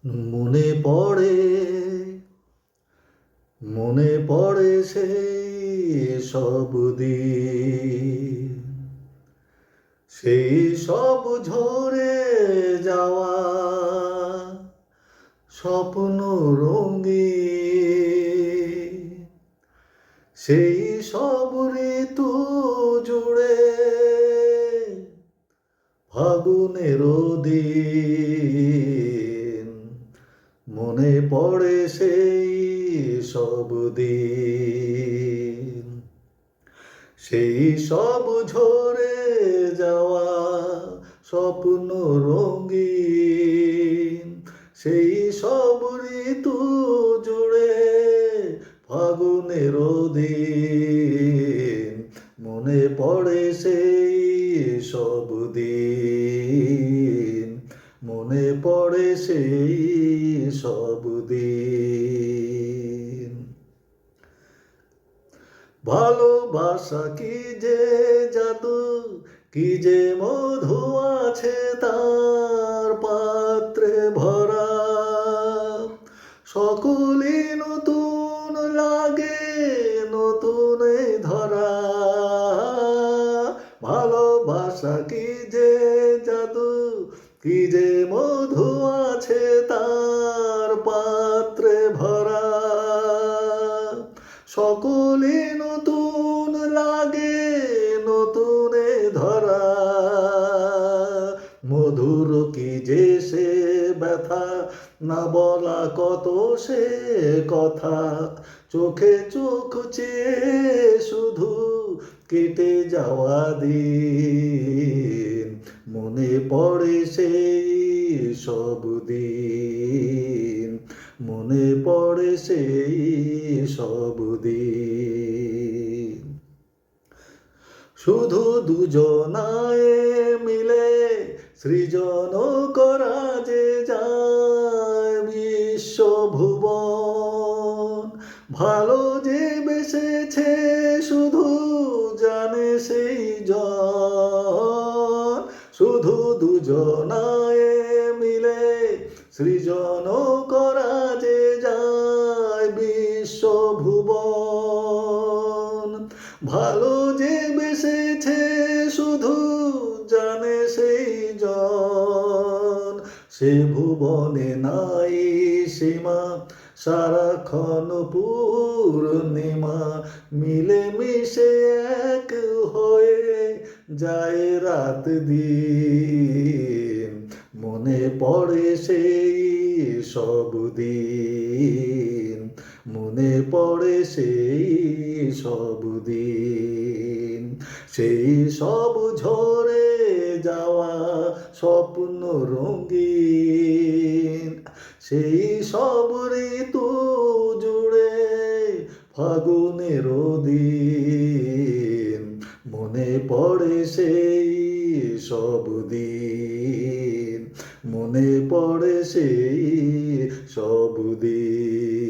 মনে পড়ে মনে পড়ে সেই সব দিন, সেই সব ঝরে যাওয়া স্বপ্ন রঙিন, সেই সব ঋতু জুড়ে ফাগুনের দিন। মনে পড়ে সেই সব দিন, সেই সব ঝরে যাওয়া স্বপ্ন রঙিন, সেই সব ঋতু জুড়ে ফাগুনের দিন। মনে পড়ে সেই সব দিন, মনে পড়ে সেই সব দিন। ভালোবাসা কি যে জাদু, কি যে মধু আছে তার পাত্রে ভরা, সকলই নতুন লাগে নতুন ধরা। ভালোবাসা কি যে জাদু, কি যে মধু আছে তার পাত্রে ভরা, সকলে নতুন লাগে নতুন ধরা। মধুর কি যে সে ব্যথা, না বলা কত সে কথা, চোখে চোখ চেয়ে শুধু কেটে যাওয়া দিন। মনে পড়ে সেই সব দিন, মনে পড়ে সেই সব দিন। শুধু দুজনায় মিলে সৃজন করা যে যায় বিশ্বভুবন, ভালো যে বেসেছে শুধু জানে সেই জন। শুধু দুজনায় মিলে সৃজন করা যে যায় বিশ্বভুবন, ভালো যে বেসেছে শুধু জানে সেই জন। সে ভুবনে নাই সীমা, সারাক্ষণ পূর্ণিমা, মিলে মিশে এক হয়ে যায় রাত দিন। মনে পড়ে সেই সব দিন, মনে পড়ে সেই সব দিন, সেই সব ঝরে যাওয়া স্বপ্ন রঙিন, সেই সব ঋতু জুড়ে ফাগুনের দিন। মনে পড়ে সেই সব দিন, মনে পড়ে সেই সব দিন।